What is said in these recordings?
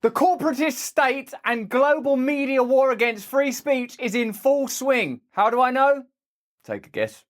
The corporatist state and global media war against free speech is in full swing. How do I know? Take a guess.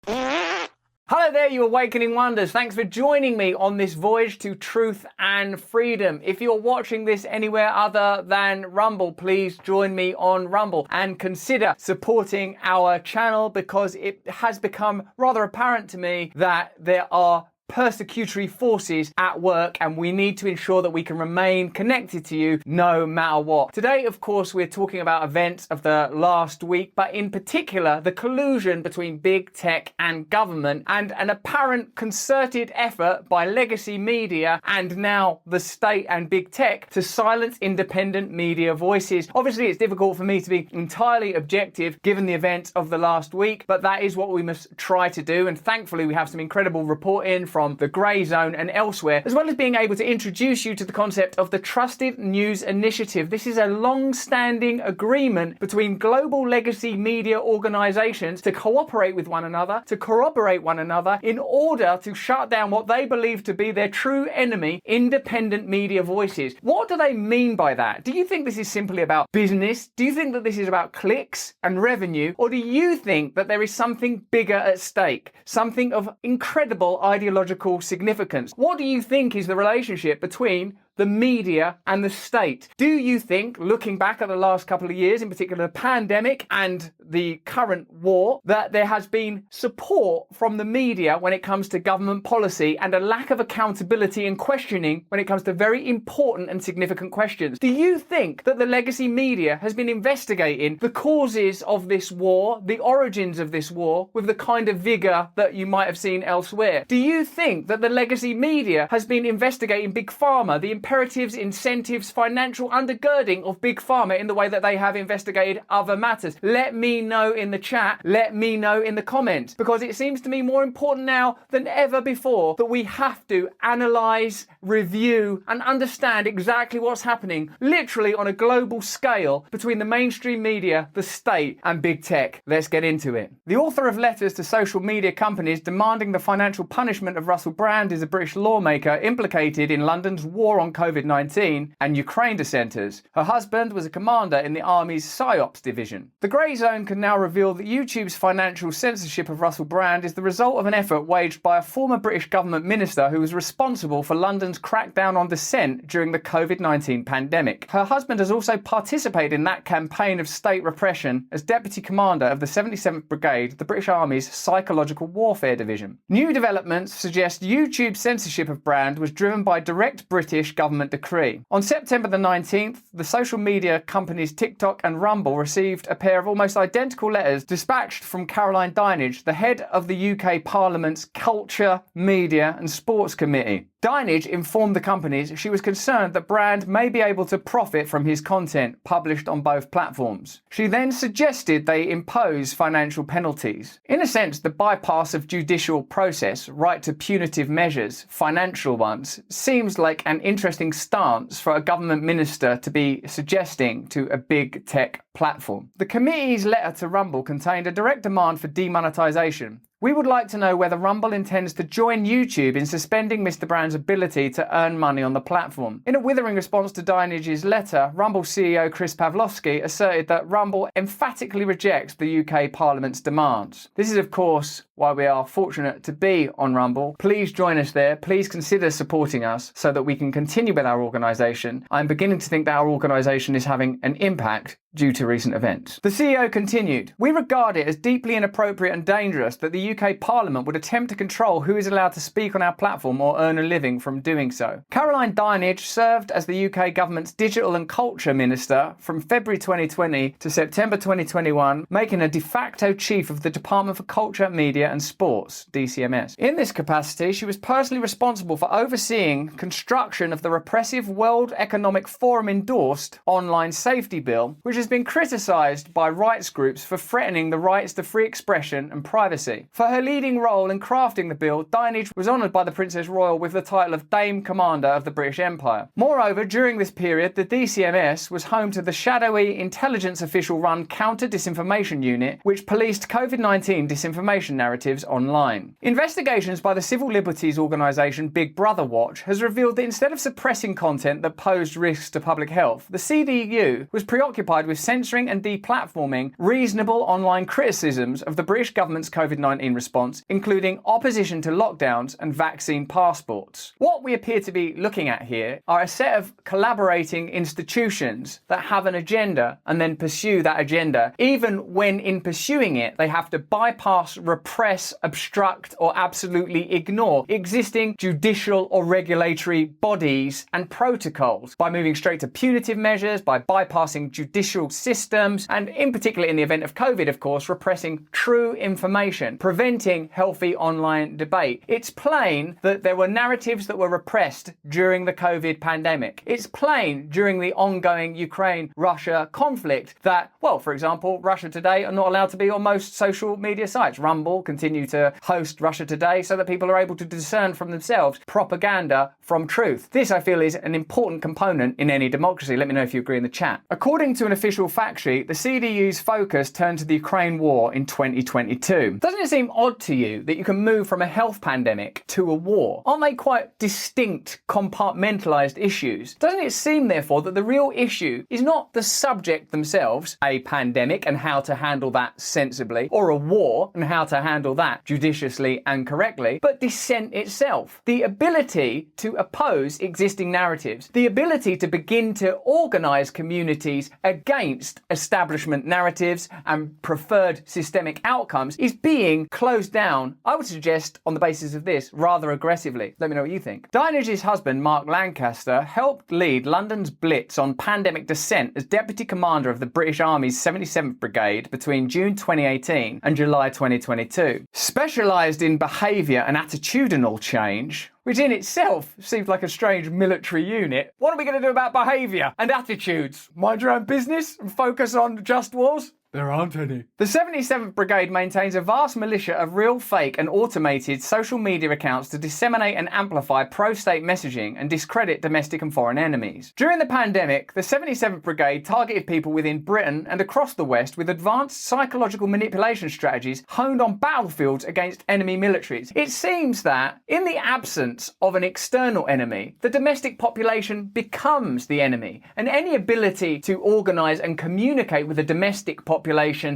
Hello there, you awakening wonders. Thanks for joining me on this voyage to truth and freedom. If you're watching this anywhere other than Rumble, please join me on Rumble and consider supporting our channel, because it has become rather apparent to me that there are persecutory forces at work, and we need to ensure that we can remain connected to you no matter what. Today, of course, we're talking about events of the last week, but in particular, the collusion between big tech and government, and an apparent concerted effort by legacy media and now the state and big tech to silence independent media voices. Obviously, it's difficult for me to be entirely objective given the events of the last week, but that is what we must try to do. And thankfully, we have some incredible reporting from the Grey Zone and elsewhere, as well as being able to introduce you to the concept of the Trusted News Initiative. This is a long-standing agreement between global legacy media organizations to cooperate with one another, to corroborate one another, in order to shut down what they believe to be their true enemy, independent media voices. What do they mean by that? Do you think this is simply about business? Do you think that this is about clicks and revenue? Or do you think that there is something bigger at stake? Something of incredible ideological significance? What do you think is the relationship between the media and the state? Do you think, looking back at the last couple of years, in particular the pandemic and the current war, that there has been support from the media when it comes to government policy and a lack of accountability and questioning when it comes to very important and significant questions? Do you think that the legacy media has been investigating the causes of this war, the origins of this war, with the kind of vigour that you might have seen elsewhere? Do you think that the legacy media has been investigating Big Pharma, the imperatives, incentives, financial undergirding of Big Pharma in the way that they have investigated other matters? Let me know in the chat, let me know in the comments, because it seems to me more important now than ever before that we have to analyse, review and understand exactly what's happening literally on a global scale between the mainstream media, the state and big tech. Let's get into it. The author of letters to social media companies demanding the financial punishment of Russell Brand is a British lawmaker implicated in London's war on COVID-19 and Ukraine dissenters. Her husband was a commander in the Army's psyops division. The Grey Zone can now reveal that YouTube's financial censorship of Russell Brand is the result of an effort waged by a former British government minister who was responsible for London's crackdown on dissent during the COVID-19 pandemic. Her husband has also participated in that campaign of state repression as deputy commander of the 77th Brigade, the British Army's psychological warfare division. New developments suggest YouTube's censorship of Brand was driven by direct British government decree. On September the 19th, the social media companies TikTok and Rumble received a pair of almost identical letters dispatched from Caroline Dinenage, the head of the UK Parliament's Culture, Media and Sports Committee. Dinenage informed the companies she was concerned that Brand may be able to profit from his content published on both platforms. She then suggested they impose financial penalties. In a sense, the bypass of judicial process, right to punitive measures, financial ones, seems like an interesting stance for a government minister to be suggesting to a big tech platform. The committee's letter to Rumble contained a direct demand for demonetisation. We would like to know whether Rumble intends to join YouTube in suspending Mr. Brand's ability to earn money on the platform. In a withering response to Dinenage's letter, Rumble CEO Chris Pavlovski asserted that Rumble emphatically rejects the UK Parliament's demands. This is, of course, why we are fortunate to be on Rumble. Please join us there. Please consider supporting us so that we can continue with our organisation. I'm beginning to think that our organisation is having an impact due to recent events. The CEO continued, "We regard it as deeply inappropriate and dangerous that the UK Parliament would attempt to control who is allowed to speak on our platform or earn a living from doing so." Caroline Dinenage served as the UK government's Digital and Culture Minister from February 2020 to September 2021, making her de facto chief of the Department for Culture, Media and Sports, DCMS. In this capacity, she was personally responsible for overseeing construction of the repressive World Economic Forum endorsed online safety bill, which has been criticised by rights groups for threatening the rights to free expression and privacy. For her leading role in crafting the bill, Dinenage was honoured by the Princess Royal with the title of Dame Commander of the British Empire. Moreover, during this period, the DCMS was home to the shadowy intelligence official-run Counter-Disinformation Unit, which policed COVID-19 disinformation narratives online. Investigations by the civil liberties organisation Big Brother Watch has revealed that instead of suppressing content that posed risks to public health, the CDU was preoccupied with censoring and deplatforming reasonable online criticisms of the British government's COVID-19 response, including opposition to lockdowns and vaccine passports. What we appear to be looking at here are a set of collaborating institutions that have an agenda and then pursue that agenda, even when in pursuing it they have to bypass, repress, obstruct or absolutely ignore existing judicial or regulatory bodies and protocols by moving straight to punitive measures, by bypassing judicial systems, and in particular in the event of COVID, of course, repressing true information, preventing healthy online debate. It's plain that there were narratives that were repressed during the COVID pandemic. It's plain during the ongoing Ukraine-Russia conflict that, well, for example, Russia Today are not allowed to be on most social media sites. Rumble continue to host Russia Today so that people are able to discern from themselves propaganda from truth. This, I feel, is an important component in any democracy. Let me know if you agree in the chat. According to an official fact sheet, the CDU's focus turned to the Ukraine war in 2022. Doesn't it seem odd to you that you can move from a health pandemic to a war? Aren't they quite distinct, compartmentalized issues? Doesn't it seem, therefore, that the real issue is not the subject themselves, a pandemic and how to handle that sensibly, or a war and how to handle that judiciously and correctly, but dissent itself? The ability to oppose existing narratives, the ability to begin to organise communities against establishment narratives and preferred systemic outcomes is being closed down, I would suggest, on the basis of this, rather aggressively. Let me know what you think. Dinenage's husband, Mark Lancaster, helped lead London's blitz on pandemic dissent as Deputy Commander of the British Army's 77th Brigade between June 2018 and July 2022. Specialised in behaviour and attitudinal change, which in itself seems like a strange military unit. What are we going to do about behaviour and attitudes? Mind your own business and focus on just wars? There aren't any. The 77th Brigade maintains a vast militia of real, fake and automated social media accounts to disseminate and amplify pro-state messaging and discredit domestic and foreign enemies. During the pandemic, the 77th Brigade targeted people within Britain and across the West with advanced psychological manipulation strategies honed on battlefields against enemy militaries. It seems that, in the absence of an external enemy, the domestic population becomes the enemy, and any ability to organise and communicate with the domestic population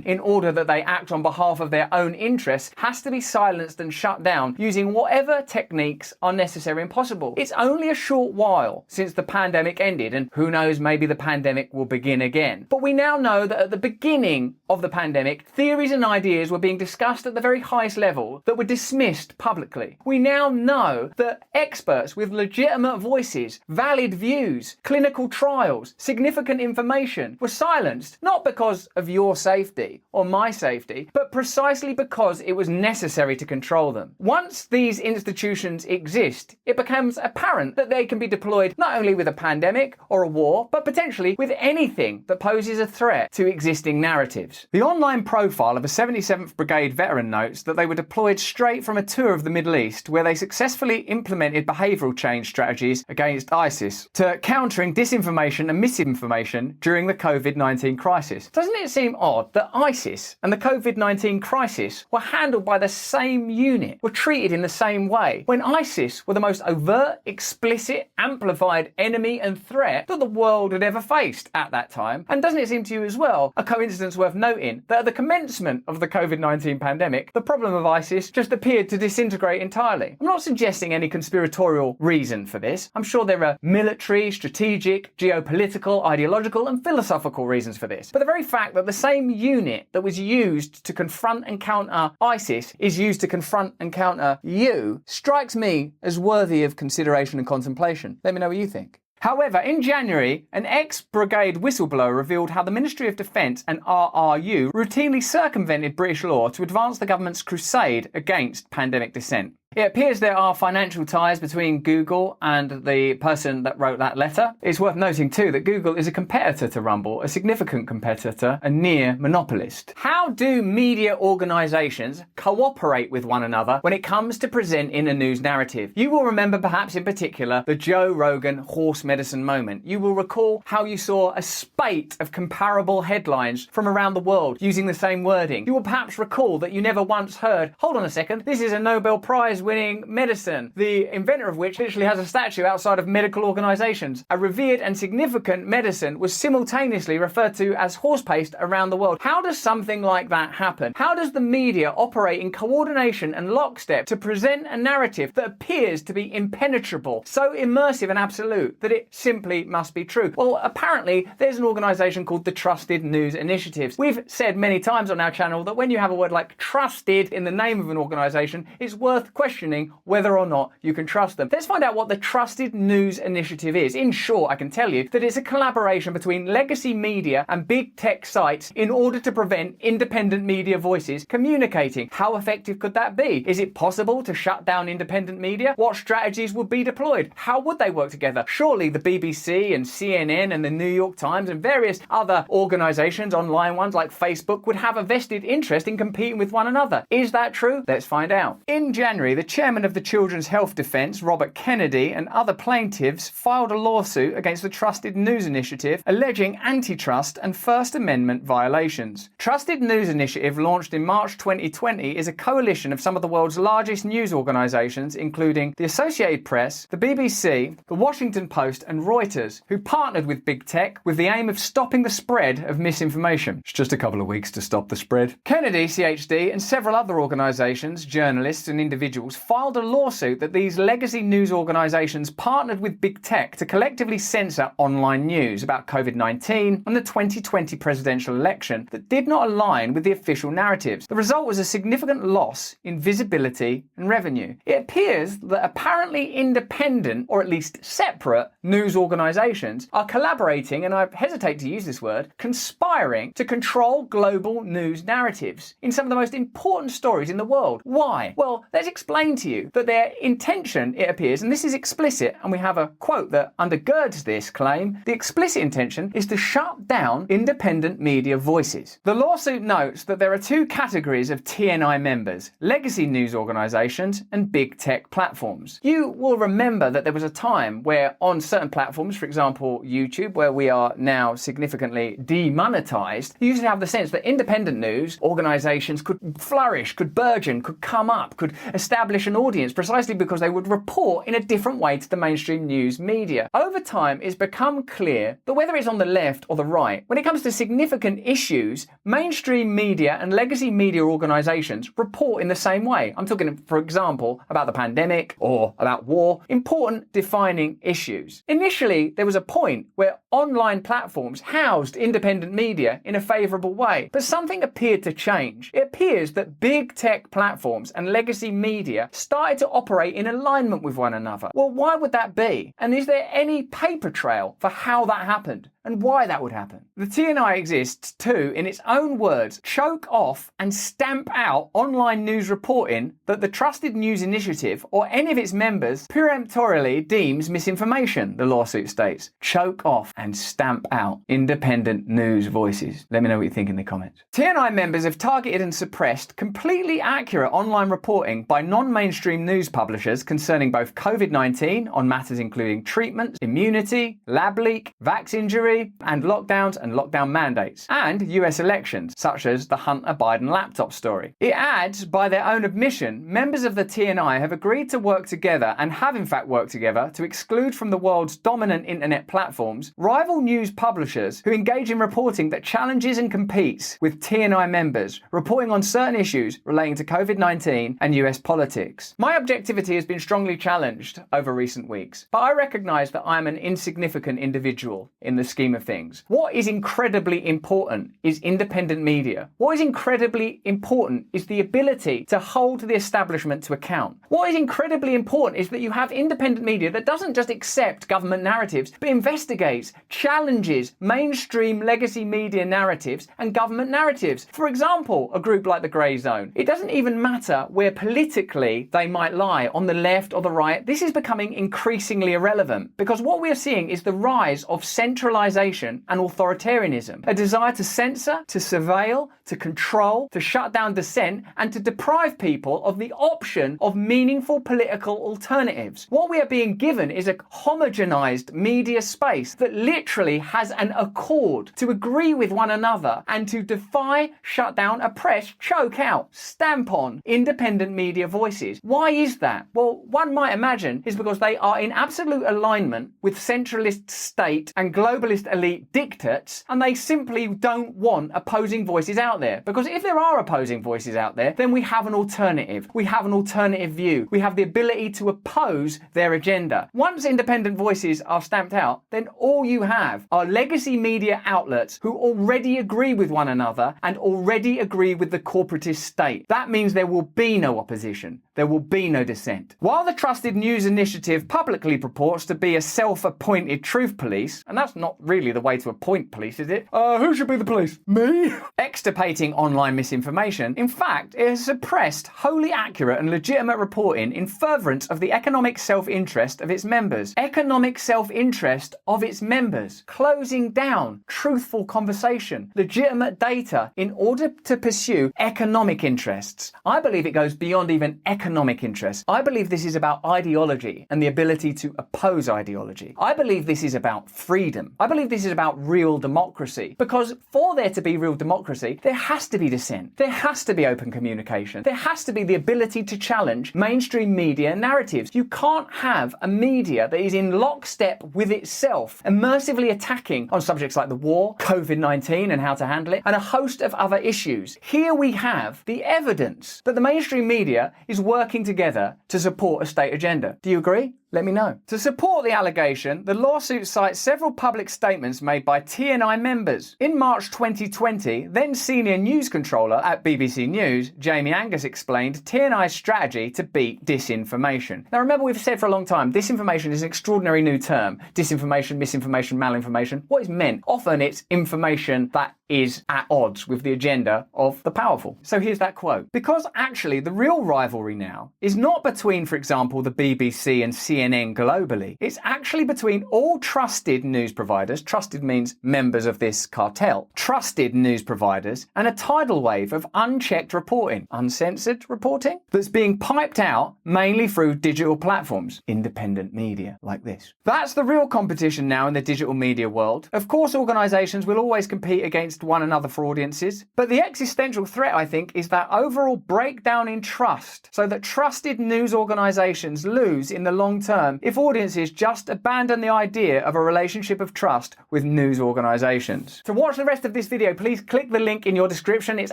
in order that they act on behalf of their own interests has to be silenced and shut down using whatever techniques are necessary and possible. It's only a short while since the pandemic ended, and who knows, maybe the pandemic will begin again. But we now know that at the beginning of the pandemic, theories and ideas were being discussed at the very highest level that were dismissed publicly. We now know that experts with legitimate voices, valid views, clinical trials, significant information were silenced, not because of your safety or my safety, but precisely because it was necessary to control them. Once these institutions exist, it becomes apparent that they can be deployed not only with a pandemic or a war, but potentially with anything that poses a threat to existing narratives. The online profile of a 77th Brigade veteran notes that they were deployed straight from a tour of the Middle East, where they successfully implemented behavioural change strategies against ISIS to countering disinformation and misinformation during the COVID-19 crisis. Doesn't it seem odd that ISIS and the COVID-19 crisis were handled by the same unit, were treated in the same way, when ISIS were the most overt, explicit, amplified enemy and threat that the world had ever faced at that time? And doesn't it seem to you as well a coincidence worth noting that at the commencement of the COVID-19 pandemic, the problem of ISIS just appeared to disintegrate entirely? I'm not suggesting any conspiratorial reason for this. I'm sure there are military, strategic, geopolitical, ideological and philosophical reasons for this. But the very fact that the same unit that was used to confront and counter ISIS is used to confront and counter you strikes me as worthy of consideration and contemplation. Let me know what you think. However, in January, an ex-brigade whistleblower revealed how the Ministry of Defence and RRU routinely circumvented British law to advance the government's crusade against pandemic dissent. It appears there are financial ties between Google and the person that wrote that letter. It's worth noting too that Google is a competitor to Rumble, a significant competitor, a near monopolist. How do media organizations cooperate with one another when it comes to presenting a news narrative? You will remember perhaps in particular the Joe Rogan horse medicine moment. You will recall how you saw a spate of comparable headlines from around the world using the same wording. You will perhaps recall that you never once heard, hold on a second, this is a Nobel Prize winning medicine, the inventor of which literally has a statue outside of medical organizations. A revered and significant medicine was simultaneously referred to as horse paste around the world. How does something like that happen? How does the media operate in coordination and lockstep to present a narrative that appears to be impenetrable, so immersive and absolute that it simply must be true? Well, apparently there's an organization called the Trusted News Initiative. We've said many times on our channel that when you have a word like trusted in the name of an organization, it's worth questioning whether or not you can trust them. Let's find out what the Trusted News Initiative is. In short, I can tell you that it's a collaboration between legacy media and big tech sites in order to prevent independent media voices communicating. How effective could that be? Is it possible to shut down independent media? What strategies would be deployed? How would they work together? Surely the BBC and CNN and the New York Times and various other organizations, online ones like Facebook, would have a vested interest in competing with one another. Is that true? Let's find out. In January, the chairman of the Children's Health Defense, Robert Kennedy, and other plaintiffs filed a lawsuit against the Trusted News Initiative alleging antitrust and First Amendment violations. Trusted News Initiative, launched in March 2020, is a coalition of some of the world's largest news organizations, including the Associated Press, the BBC, the Washington Post, and Reuters, who partnered with big tech with the aim of stopping the spread of misinformation. It's just a couple of weeks to stop the spread. Kennedy, CHD, and several other organizations, journalists, and individuals filed a lawsuit that these legacy news organizations partnered with big tech to collectively censor online news about COVID-19 and the 2020 presidential election that did not align with the official narratives. The result was a significant loss in visibility and revenue. It appears that apparently independent, or at least separate, news organizations are collaborating, and I hesitate to use this word, conspiring to control global news narratives in some of the most important stories in the world. Why? Well, let's explain to you that their intention, it appears, and this is explicit, and we have a quote that undergirds this claim, the explicit intention is to shut down independent media voices. The lawsuit notes that there are two categories of TNI members: legacy news organizations and big tech platforms. You will remember that there was a time where on certain platforms, for example YouTube, where we are now significantly demonetized, you used to have the sense that independent news organizations could flourish, could burgeon, could come up, could establish an audience precisely because they would report in a different way to the mainstream news media. Over time, it's become clear that whether it's on the left or the right, when it comes to significant issues, mainstream media and legacy media organizations report in the same way. I'm talking, for example, about the pandemic or about war, important defining issues. Initially, there was a point where online platforms housed independent media in a favorable way, but something appeared to change. It appears that big tech platforms and legacy media started to operate in alignment with one another. Well, why would that be? And is there any paper trail for how that happened and why that would happen? The TNI exists to, in its own words, choke off and stamp out online news reporting that the Trusted News Initiative or any of its members peremptorily deems misinformation, the lawsuit states. Choke off and stamp out independent news voices. Let me know what you think in the comments. TNI members have targeted and suppressed completely accurate online reporting by non-mainstream news publishers concerning both COVID-19 on matters including treatments, immunity, lab leak, vax injury, and lockdowns and lockdown mandates, and US elections, such as the Hunter Biden laptop story. It adds, by their own admission, members of the TNI have agreed to work together, and have in fact worked together, to exclude from the world's dominant internet platforms rival news publishers who engage in reporting that challenges and competes with TNI members, reporting on certain issues relating to COVID-19 and US politics. My objectivity has been strongly challenged over recent weeks, but I recognise that I am an insignificant individual in the scheme scheme of things. What is incredibly important is independent media. What is incredibly important is the ability to hold the establishment to account. What is incredibly important is that you have independent media that doesn't just accept government narratives, but investigates, challenges mainstream legacy media narratives and government narratives. For example, a group like the Grey Zone. It doesn't even matter where politically they might lie, on the left or the right. This is becoming increasingly irrelevant because what we are seeing is the rise of centralization and authoritarianism, a desire to censor, to surveil, to control, to shut down dissent, and to deprive people of the option of meaningful political alternatives. What we are being given is a homogenized media space that literally has an accord to agree with one another and to defy, shut down, oppress, choke out, stamp on independent media voices. Why is that? Well, one might imagine is because they are in absolute alignment with centralist state and globalist elite dictates, and they simply don't want opposing voices out there. Because if there are opposing voices out there, then we have an alternative. We have an alternative view. We have the ability to oppose their agenda. Once independent voices are stamped out, then all you have are legacy media outlets who already agree with one another and already agree with the corporatist state. That means there will be no opposition. There will be no dissent. While the Trusted News Initiative publicly purports to be a self-appointed truth police, and that's not really the way to appoint police, is it? Who should be the police? Me? Extirpating online misinformation, in fact, it has suppressed wholly accurate and legitimate reporting in furtherance of the economic self-interest of its members. Economic self-interest of its members. Closing down truthful conversation, legitimate data in order to pursue economic interests. I believe it goes beyond even economic interests. I believe this is about ideology and the ability to oppose ideology. I believe this is about freedom. I believe this is about real democracy. Because for there to be real democracy, there has to be dissent. There has to be open communication. There has to be the ability to challenge mainstream media narratives. You can't have a media that is in lockstep with itself, immersively attacking on subjects like the war, COVID-19 and how to handle it, and a host of other issues. Here we have the evidence that the mainstream media is working together to support a state agenda. Do you agree? Let me know. To support the allegation, the lawsuit cites several public statements made by TNI members. In March 2020, then senior news controller at BBC News, Jamie Angus, explained TNI's strategy to beat disinformation. Now remember, we've said for a long time, disinformation is an extraordinary new term. Disinformation, misinformation, malinformation. What is meant? Often it's information that is at odds with the agenda of the powerful. So here's that quote. Because actually the real rivalry now is not between, for example, the BBC and CNN globally. It's actually between all trusted news providers, trusted means members of this cartel, trusted news providers, and a tidal wave of unchecked reporting, uncensored reporting, that's being piped out mainly through digital platforms, independent media like this. That's the real competition now in the digital media world. Of course, organisations will always compete against one another for audiences, but the existential threat, I think, is that overall breakdown in trust, so that trusted news organisations lose in the long term if audiences just abandon the idea of a relationship of trust with news organisations. To watch the rest of this video, please click the link in your description. It's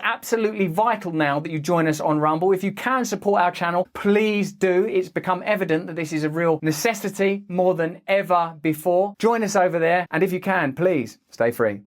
absolutely vital now that you join us on Rumble. If you can support our channel, please do. It's become evident that this is a real necessity more than ever before. Join us over there, and if you can, please stay free.